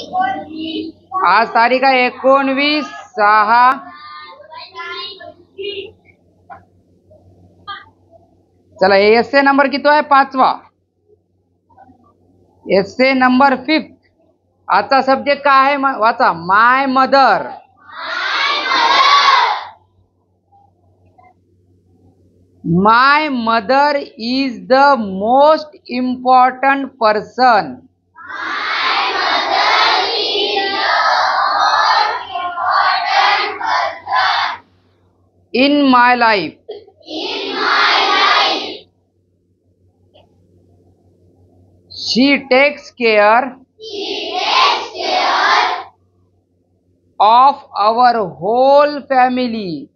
आज तारीख आहे 19/6. चला, हे एस्से नंबर किती आहे? 5वा एस्से नंबर 5. आजचा सब्जेक्ट काय आहे? वाचा. My mother. My mother is the most important person in my life. She takes care of our whole family.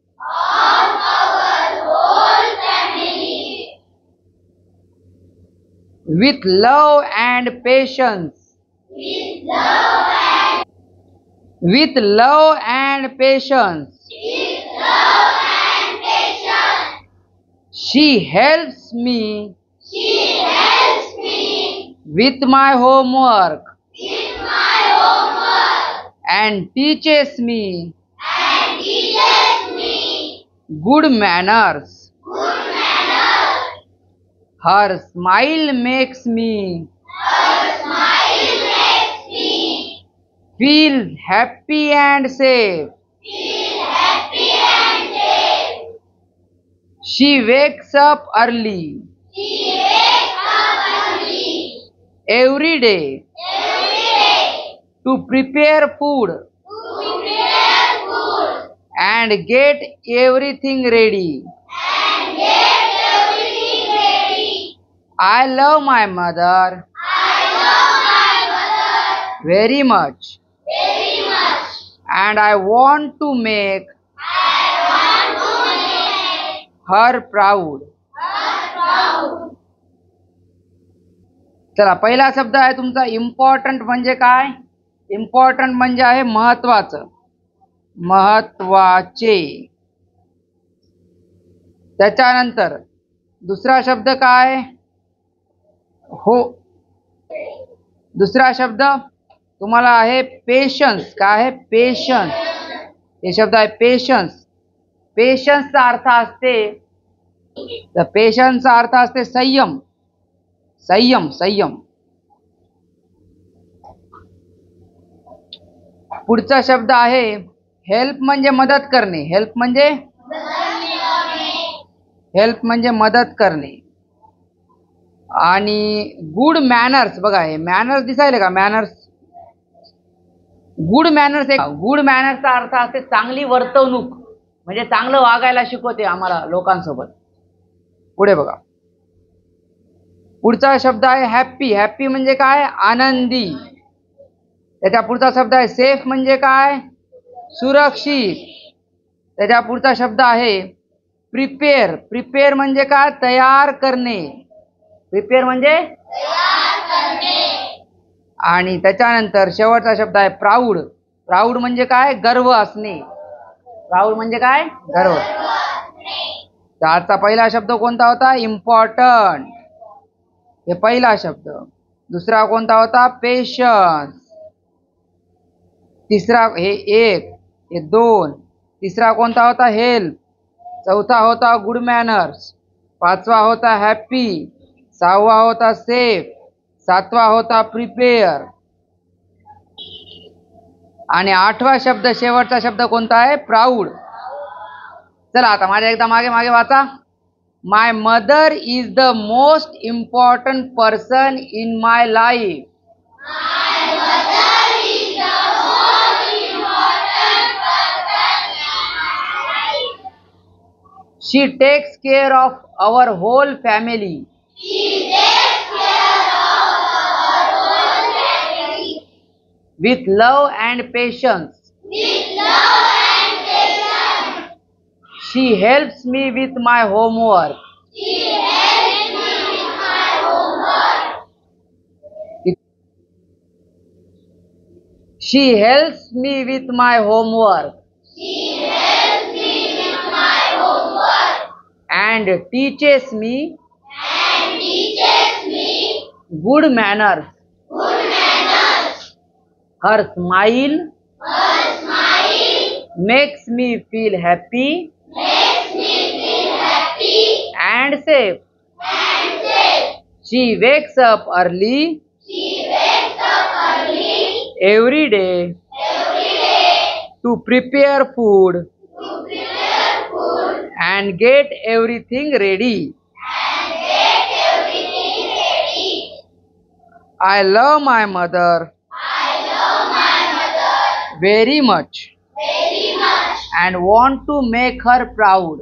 With love and patience. With love and patience. She helps me with my homework and teaches me good manners. Her smile makes me feel happy and safe. She wakes up early every day to prepare food and get everything ready. I love my mother very much, and I want to make her proud. चला, पहिला शब्द आहे तुमचा important. म्हणजे काय? Important म्हणजे आहे महत्वाचं, महत्वाचे. त्याच्यानंतर दुसरा शब्द काय? हो. दुसरा शब्द तुम्हाला आहे पेशन्स. काय आहे? पेशन्स. हे शब्द आहे पेशन्स. पेशन्सचा अर्थ असते, तर पेशन्सचा अर्थ असते संयम. संयम, संयम. पुढचा शब्द आहे हेल्प. म्हणजे मदत करणे. हेल्प म्हणजे मदत करणे. आणि गुड मॅनर्स. बघा, हे मॅनर्स दिसायले का? मॅनर्स. Good manners. गुड मॅनर्सचा अर्थ असते चांगली वर्तवणूक. म्हणजे चांगलं वागायला शिकवते आम्हाला लोकांसोबत. पुढे बघा, पुढचा शब्द आहे हॅप्पी. हॅप्पी म्हणजे काय? आनंदी. त्याच्या पुढचा शब्द आहे सेफ. म्हणजे काय? सुरक्षित. त्याच्या पुढचा शब्द आहे प्रिपेअर. प्रिपेअर म्हणजे काय? तयार करणे. प्रिपेअर म्हणजे आणि त्याच्यानंतर शेवटचा शब्द आहे प्राऊड. प्राऊड म्हणजे काय? गर्व असणे. प्राऊड म्हणजे काय? गर्व. आजचा पहिला शब्द कोणता होता? इम्पॉर्टंट. हे पहिला शब्द. दुसरा कोणता होता? पेशन्स. तिसरा हे 1, हे 2. तिसरा कोणता होता? हेल्प. चौथा होता गुड मॅनर्स. 5वा होता हॅप्पी. 6वा होता सेफ. 7वा होता प्रिपेअर. आणि 8वा शब्द, शेवटचा शब्द कोणता आहे? प्राऊड. चला, आता माझ्या एकदा मागे मागे वाचा. My mother is the most important person in my life. She takes care of our whole family. With love and patience. She helps me with my homework. She helps me with my homework. And teaches me good manners. Her smile makes me feel happy and safe. She wakes up early every day to prepare food and get everything ready. I love my mother very much and want to make her proud.